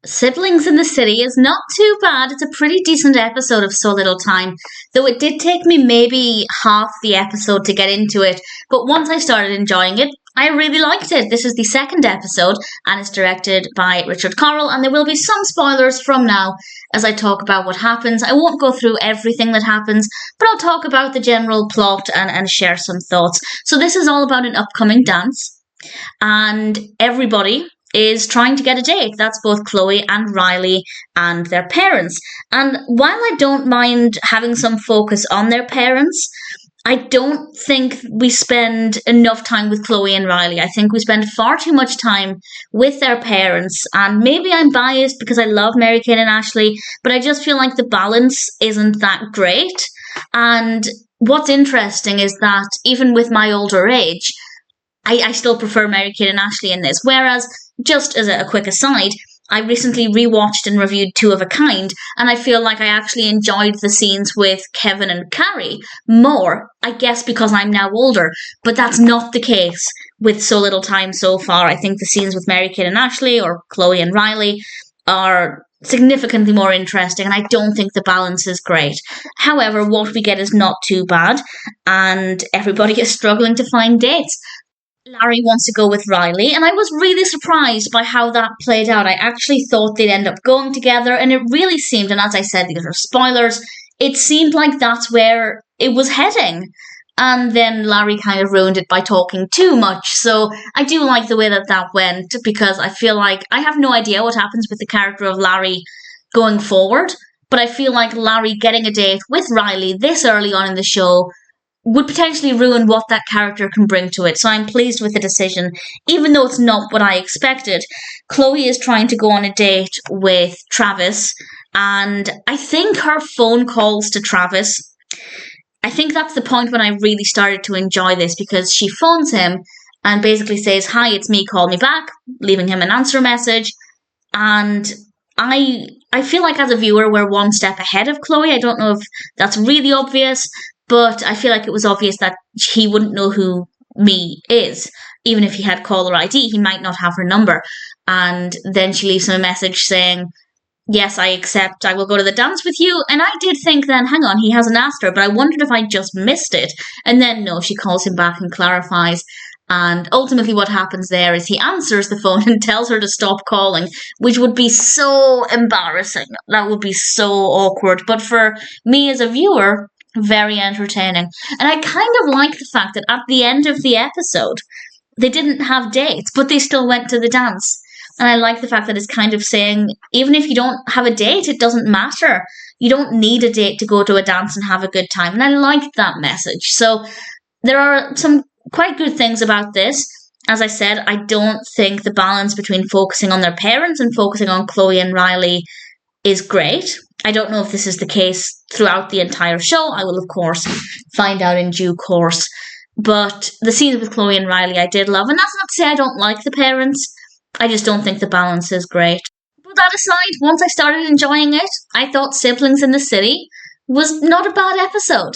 Siblings in the City is not too bad. It's a pretty decent episode of So Little Time, though it did take me maybe half the episode to get into it. But once I started enjoying it, I really liked it. This is the second episode, and it's directed by Richard Correll, and there will be some spoilers from now as I talk about what happens. I won't go through everything that happens, but I'll talk about the general plot and share some thoughts. So this is all about an upcoming dance, and everybody is trying to get a date. That's both Chloe and Riley and their parents. And while I don't mind having some focus on their parents, I don't think we spend enough time with Chloe and Riley. I think we spend far too much time with their parents. And maybe I'm biased because I love Mary-Kate and Ashley, but I just feel like the balance isn't that great. And what's interesting is that even with my older age, I still prefer Mary-Kate and Ashley in this. Whereas, just as a quick aside, I recently rewatched and reviewed Two of a Kind, and I feel like I actually enjoyed the scenes with Kevin and Carey more, I guess because I'm now older, but that's not the case with So Little Time so far. I think the scenes with Mary-Kate and Ashley, or Chloe and Riley, are significantly more interesting, and I don't think the balance is great. However, what we get is not too bad, and everybody is struggling to find dates. Larry wants to go with Riley, and I was really surprised by how that played out. I actually thought they'd end up going together, and it really seemed, and as I said, these are spoilers, it seemed like that's where it was heading. And then Larry kind of ruined it by talking too much, so I do like the way that went, because I feel like I have no idea what happens with the character of Larry going forward, but I feel like Larry getting a date with Riley this early on in the show would potentially ruin what that character can bring to it. So I'm pleased with the decision, even though it's not what I expected. Chloe is trying to go on a date with Travis, and I think her phone calls to Travis, I think that's the point when I really started to enjoy this, because she phones him and basically says, "Hi, it's me, call me back," leaving him an answer message. And I feel like as a viewer, we're one step ahead of Chloe. I don't know if that's really obvious, but I feel like it was obvious that he wouldn't know who me is. Even if he had caller ID, he might not have her number. And then she leaves him a message saying, "Yes, I accept. I will go to the dance with you." And I did think then, hang on, he hasn't asked her, but I wondered if I just missed it. And then no, she calls him back and clarifies. And ultimately what happens there is he answers the phone and tells her to stop calling, which would be so embarrassing. That would be so awkward. But for me as a viewer, very entertaining. And I kind of like the fact that at the end of the episode, they didn't have dates, but they still went to the dance. And I like the fact that it's kind of saying, even if you don't have a date, it doesn't matter. You don't need a date to go to a dance and have a good time. And I liked that message. So there are some quite good things about this. As I said, I don't think the balance between focusing on their parents and focusing on Chloe and Riley is great. I don't know if this is the case throughout the entire show. I will, of course, find out in due course. But the scenes with Chloe and Riley I did love. And that's not to say I don't like the parents. I just don't think the balance is great. But that aside, once I started enjoying it, I thought Siblings in the City was not a bad episode.